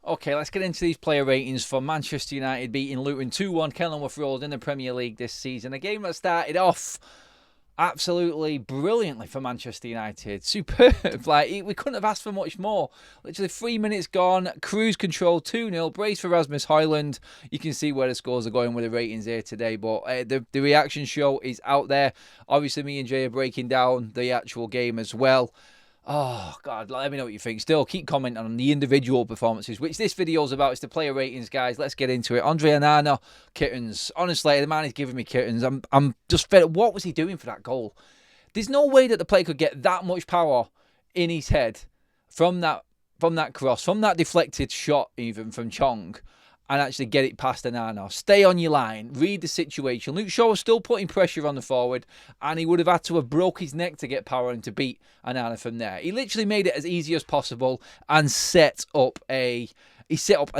Okay, let's get into these player ratings for Manchester United beating Luton 2-1 Kenilworth Road in the Premier League this season. A game that started off absolutely brilliantly for Manchester United. Superb. We couldn't have asked for much more. Literally 3 minutes gone. Cruise control 2-0. Brace for RASMUS Hoyland. You can see where the scores are going with the ratings here today. But the reaction show is out there. Obviously, me and Jay are breaking down the actual game as well. Oh, God, let me know what you think. Still, keep commenting on the individual performances, which this video is about. It's the player ratings, guys. Let's get into it. Andre Onana, kittens. Honestly, the man is giving me kittens. I'm just fed up. What was he doing for that goal? There's no way that the player could get that much power in his head from that cross, from that deflected shot even from Chong, and actually get it past Onana. Stay on your line. Read the situation. Luke Shaw was still putting pressure on the forward, and he would have had to have broke his neck to get power and to beat Onana from there. He literally made it as easy as possible and set up a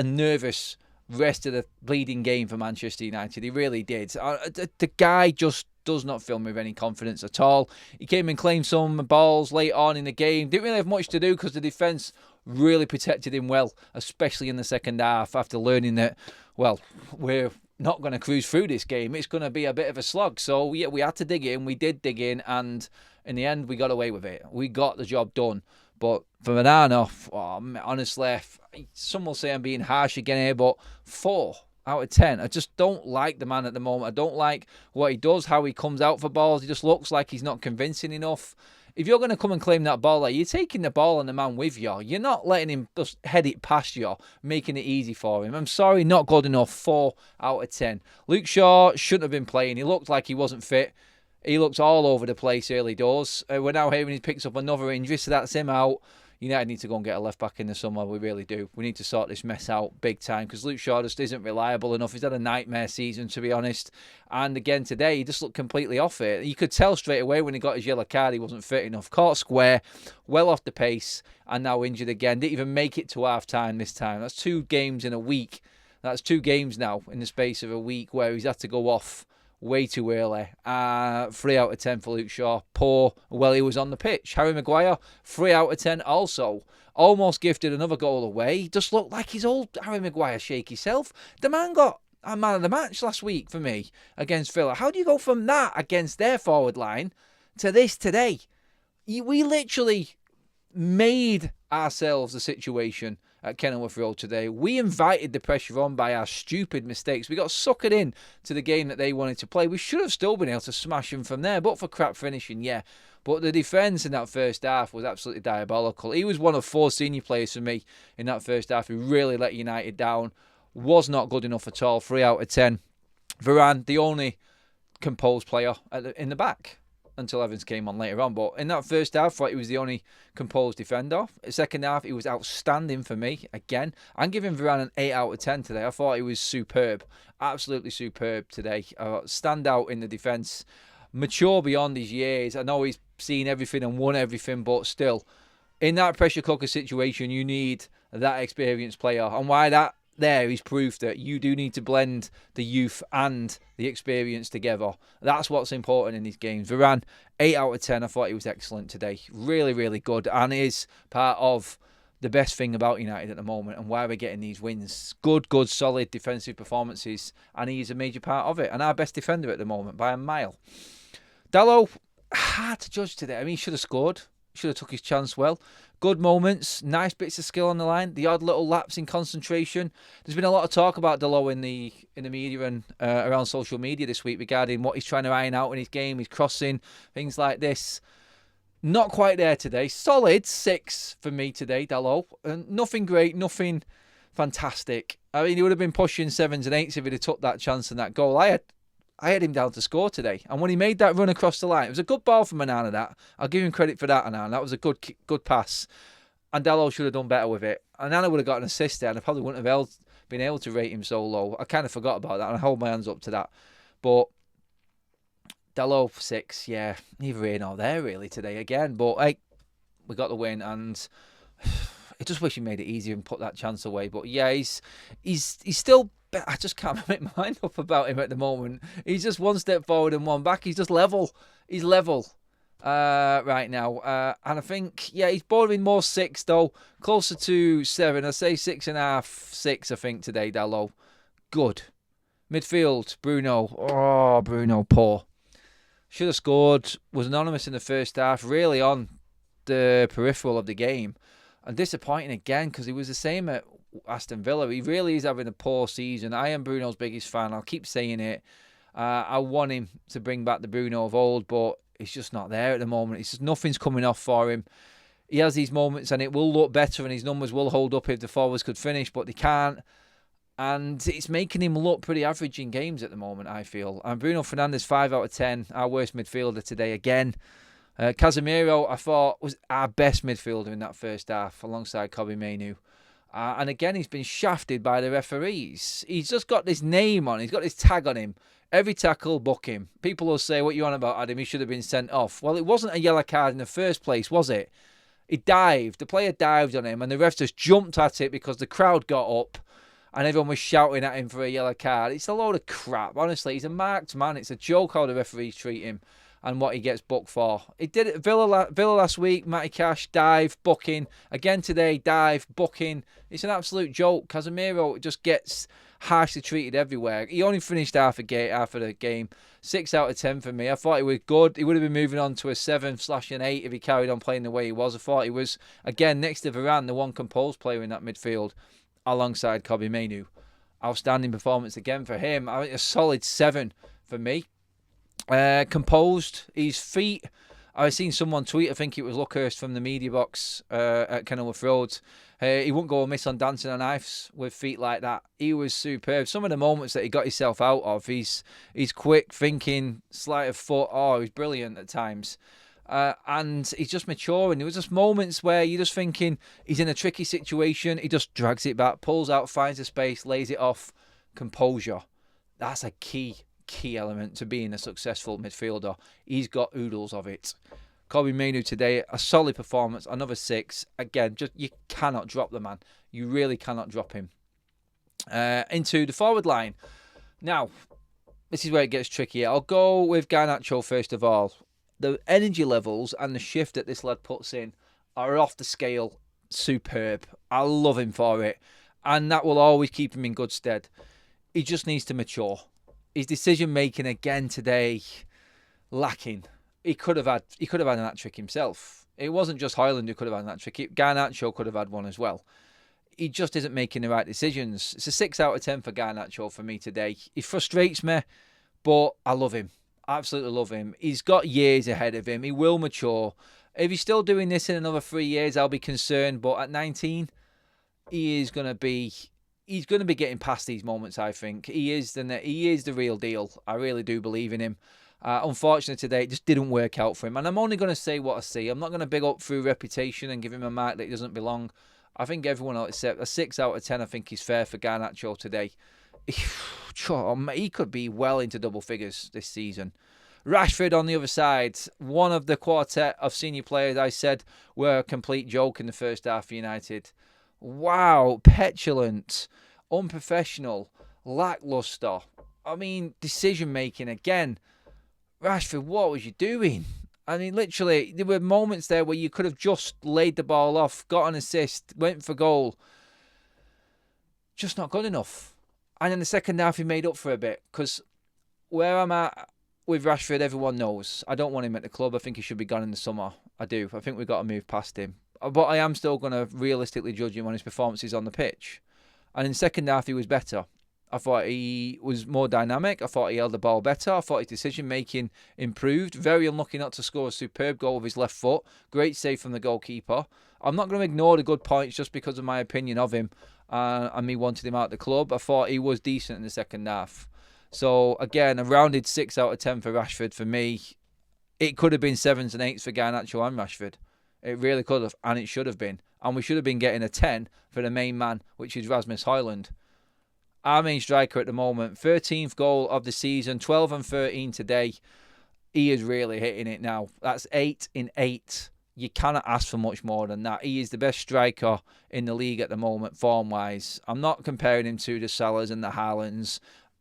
nervous rest of the bleeding game for Manchester United. He really did. The guy just does not fill me with any confidence at all. He came and claimed some balls late on in the game. Didn't really have much to do because the defence really protected him well, especially in the second half after learning that, well, we're not going to cruise through this game. It's going to be a bit of a slog. So, yeah, we had to dig in. We did dig in, and in the end, we got away with it. We got the job done. But for Onana, honestly, some will say I'm being harsh again here, but 4 out of 10. I just don't like the man at the moment. I don't like what he does, how he comes out for balls. He just looks like he's not convincing enough. If you're going to come and claim that ball, you're taking the ball and the man with you. You're not letting him just head it past you, making it easy for him. I'm sorry, not good enough. 4 out of 10. Luke Shaw shouldn't have been playing. He looked like he wasn't fit. He looks all over the place early doors. We're now hearing he picks up another injury, so that's him out. United need to go and get a left back in the summer. We really do. We need to sort this mess out big time because Luke Shaw just isn't reliable enough. He's had a nightmare season, to be honest. And again today, he just looked completely off it. You could tell straight away when he got his yellow card he wasn't fit enough. Caught square, well off the pace, and now injured again. Didn't even make it to half-time this time. That's 2 games in a week. That's 2 games now in the space of a week where he's had to go off way too early. 3 out of 10 for Luke Shaw. Poor while he was on the pitch. Harry Maguire, 3 out of 10 also. Almost gifted another goal away. Just looked like his old Harry Maguire shaky self. The man got a man of the match last week for me against Villa. How do you go from that against their forward line to this today? We literally made ourselves a situation at Kenilworth Road today. We invited the pressure on by our stupid mistakes. We got suckered in to the game that they wanted to play. We should have still been able to smash them from there, but for crap finishing, yeah. But the defence in that first half was absolutely diabolical. He was one of 4 senior players for me in that first half who really let United down. Was not good enough at all. 3 out of 10. Varane, the only composed player in the back until Evans came on later on. But in that first half, I thought he was the only composed defender. Second half, he was outstanding for me. Again, I'm giving Varane an 8 out of 10 today. I thought he was superb. Absolutely superb today. Stand out in the defence. Mature beyond his years. I know he's seen everything and won everything, but still, in that pressure cooker situation, you need that experienced player. And why that? There, he's proved that you do need to blend the youth and the experience together. That's what's important in these games. Varane, 8 out of 10. I thought he was excellent today. Really, really good. And is part of the best thing about United at the moment and why we're getting these wins. Good, solid defensive performances. And he's a major part of it. And our best defender at the moment by a mile. Dalot, hard to judge today. I mean, he should have scored. Should have took his chance well. Good moments, nice bits of skill on the line. The odd little lapse in concentration. There's been a lot of talk about Dalot in the media and around social media this week regarding what he's trying to iron out in his game, his crossing, things like this. Not quite there today. Solid 6 for me today, Dalot. Nothing great, nothing fantastic. I mean, he would have been pushing 7s and 8s if he'd have took that chance and that goal. I had him down to score today. And when he made that run across the line, it was a good ball from Onana, that. I'll give him credit for that, Onana. That was a good pass. And Dalot should have done better with it. Onana would have got an assist there, and I probably wouldn't have been able to rate him so low. I kind of forgot about that, and I hold my hands up to that. But Dalot, 6, yeah, neither here nor there, really, today again. But, hey, we got the win, and I just wish he made it easier and put that chance away. But, yeah, he's still... I just can't make my mind up about him at the moment. He's just one step forward and one back. He's just level. He's level. right now. And I think, yeah, he's bordering more 6, though. Closer to 7. I'd say 6.5, 6, I think, today, Dallo. Good. Midfield, Bruno. Oh, Bruno, poor. Should have scored. Was anonymous in the first half. Really on the peripheral of the game. And disappointing again, because he was the same at Aston Villa. He really is having a poor season. I am Bruno's biggest fan. I'll keep saying it. I want him to bring back the Bruno of old, but he's just not there at the moment. It's just nothing's coming off for him. He has these moments and it will look better and his numbers will hold up if the forwards could finish, but they can't. And it's making him look pretty average in games at the moment, I feel. And Bruno Fernandes, 5 out of 10, our worst midfielder today again. Casemiro, I thought, was our best midfielder in that first half, alongside Kobbie Mainoo. And again, he's been shafted by the referees. He's just got this name on, he's got this tag on him. Every tackle, book him. People will say, what you on about, Adam? He should have been sent off. Well, it wasn't a yellow card in the first place, was it? He dived. The player dived on him, and the ref just jumped at it because the crowd got up and everyone was shouting at him for a yellow card. It's a load of crap. Honestly, he's a marked man. It's a joke how the referees treat him and what he gets booked for. He did it. Villa last week, Matty Cash, dive, booking. Again today, dive, booking. It's an absolute joke. Casemiro just gets harshly treated everywhere. He only finished half of the game. 6 out of 10 for me. I thought he was good. He would have been moving on to a 7/8 if he carried on playing the way he was. I thought he was, again, next to Varane, the one composed player in that midfield, alongside Kobbie Mainoo. Outstanding performance again for him. I think a solid 7 for me. Composed. His feet. I've seen someone tweet, I think it was Luckhurst from the media box at Kenilworth Road. He wouldn't go amiss on dancing on ice with feet like that. He was superb. Some of the moments that he got himself out of, he's quick thinking, sleight of foot. Oh, he's brilliant at times. And he's just maturing. There was just moments where you're just thinking he's in a tricky situation. He just drags it back, pulls out, finds a space, lays it off. Composure. That's a key element to being a successful midfielder. He's got oodles of it. Kobbie Mainoo today, a solid performance, another 6. Again, just you cannot drop the man. You really cannot drop him. Into the forward line. Now, this is where it gets tricky. I'll go with Garnacho first of all. The energy levels and the shift that this lad puts in are off the scale. Superb. I love him for it. And that will always keep him in good stead. He just needs to mature. His decision making again today, lacking. He could have had an hat trick himself. It wasn't just Højlund who could have had an hat trick. Garnacho could have had one as well. He just isn't making the right decisions. It's a 6 out of 10 for Garnacho for me today. He frustrates me, but I love him. Absolutely love him. He's got years ahead of him. He will mature. If he's still doing this in another 3 years, I'll be concerned. But at 19, he's going to be getting past these moments, I think. He is the real deal. I really do believe in him. Unfortunately today, it just didn't work out for him. And I'm only going to say what I see. I'm not going to big up through reputation and give him a mark that he doesn't belong. I think everyone else, except a 6 out of 10, I think is fair for Garnacho today. He could be well into double figures this season. Rashford on the other side, one of the quartet of senior players I said were a complete joke in the first half for United. Wow, petulant, unprofessional, lackluster. I mean, decision making again. Rashford, what was you doing? I mean, literally, there were moments there where you could have just laid the ball off, got an assist, went for goal. Just not good enough. And in the second half, he made up for a bit. Because where I'm at with Rashford, everyone knows. I don't want him at the club. I think he should be gone in the summer. I do. I think we've got to move past him. But I am still going to realistically judge him on his performances on the pitch. And in the second half, he was better. I thought he was more dynamic. I thought he held the ball better. I thought his decision-making improved. Very unlucky not to score a superb goal with his left foot. Great save from the goalkeeper. I'm not going to ignore the good points just because of my opinion of him and me wanting him out of the club. I thought he was decent in the second half. So, again, a rounded 6 out of 10 for Rashford for me. It could have been 7s and 8s for Garnacho and Rashford. It really could have, and it should have been. And we should have been getting a 10 for the main man, which is Rasmus Højlund. Our main striker at the moment, 13th goal of the season, 12 and 13 today. He is really hitting it now. That's 8 in 8. You cannot ask for much more than that. He is the best striker in the league at the moment, form-wise. I'm not comparing him to the Salahs and the Haalands.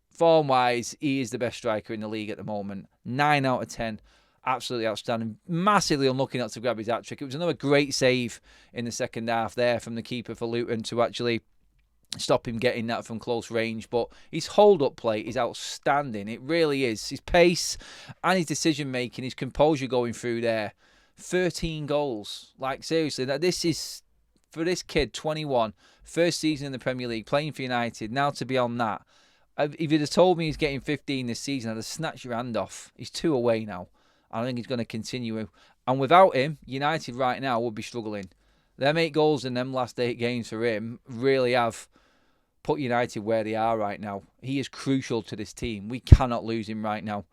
Form-wise, he is the best striker in the league at the moment. 9 out of 10. Absolutely outstanding. Massively unlucky not to grab his hat-trick. It was another great save in the second half there from the keeper for Luton to actually stop him getting that from close range. But his hold-up play is outstanding. It really is. His pace and his decision-making, his composure going through there. 13 goals. Like, seriously, this is, for this kid, 21, first season in the Premier League, playing for United, now to be on that. If you'd have told me he's getting 15 this season, I'd have snatched your hand off. He's 2 away now. I think he's going to continue. And without him, United right now would be struggling. Them 8 goals in them last 8 games for him really have put United where they are right now. He is crucial to this team. We cannot lose him right now.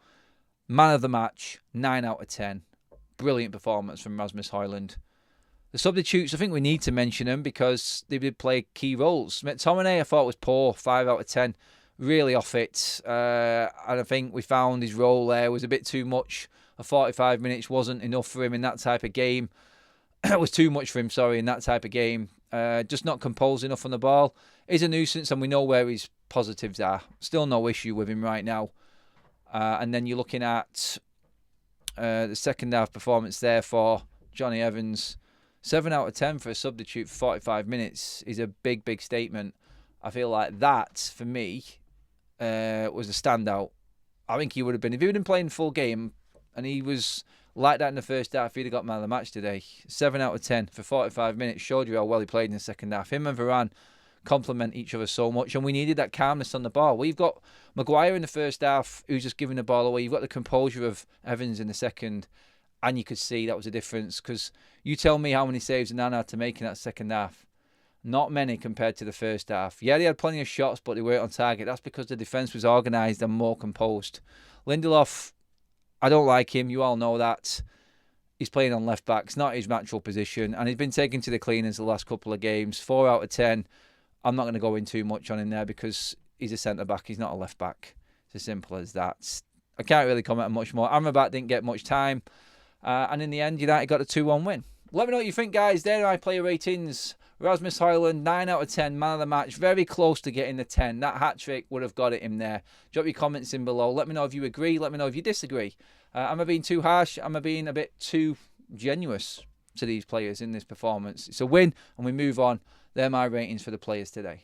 Man of the match, 9 out of 10. Brilliant performance from Rasmus Højlund. The substitutes, I think we need to mention them because they did play key roles. McTominay, I thought, was poor, 5 out of 10. Really off it. And I think we found his role there was a bit too much. 45 minutes wasn't enough for him in that type of game. It was too much for him, in that type of game. Just not composed enough on the ball. He's a nuisance, and we know where his positives are. Still no issue with him right now. And then you're looking at the second half performance there for Johnny Evans. 7 out of 10 for a substitute for 45 minutes is a big, big statement. I feel like that, for me, was a standout. I think he would have been, if he would have been playing the full game, and he was like that in the first half, he'd have got man of the match today. 7 out of 10 for 45 minutes. Showed you how well he played in the second half. Him and Varane complement each other so much, and we needed that calmness on the ball. We've got Maguire in the first half, who's just giving the ball away. You've got the composure of Evans in the second, and you could see that was a difference, because you tell me how many saves Nana had to make in that second half. Not many compared to the first half. Yeah, they had plenty of shots, but they weren't on target. That's because the defence was organised and more composed. Lindelof, I don't like him. You all know that. He's playing on left back. It's not his natural position. And he's been taken to the cleaners the last couple of games. 4 out of 10. I'm not going to go in too much on him there because he's a centre-back. He's not a left back. It's as simple as that. I can't really comment on much more. Amrabat didn't get much time. And in the end, United got a 2-1 win. Let me know what you think, guys. There are my player ratings. Rasmus Højlund, 9 out of 10, man of the match. Very close to getting the 10. That hat-trick would have got it in there. Drop your comments in below. Let me know if you agree. Let me know if you disagree. Am I being too harsh? Am I being a bit too generous to these players in this performance? It's a win, and we move on. They're my ratings for the players today.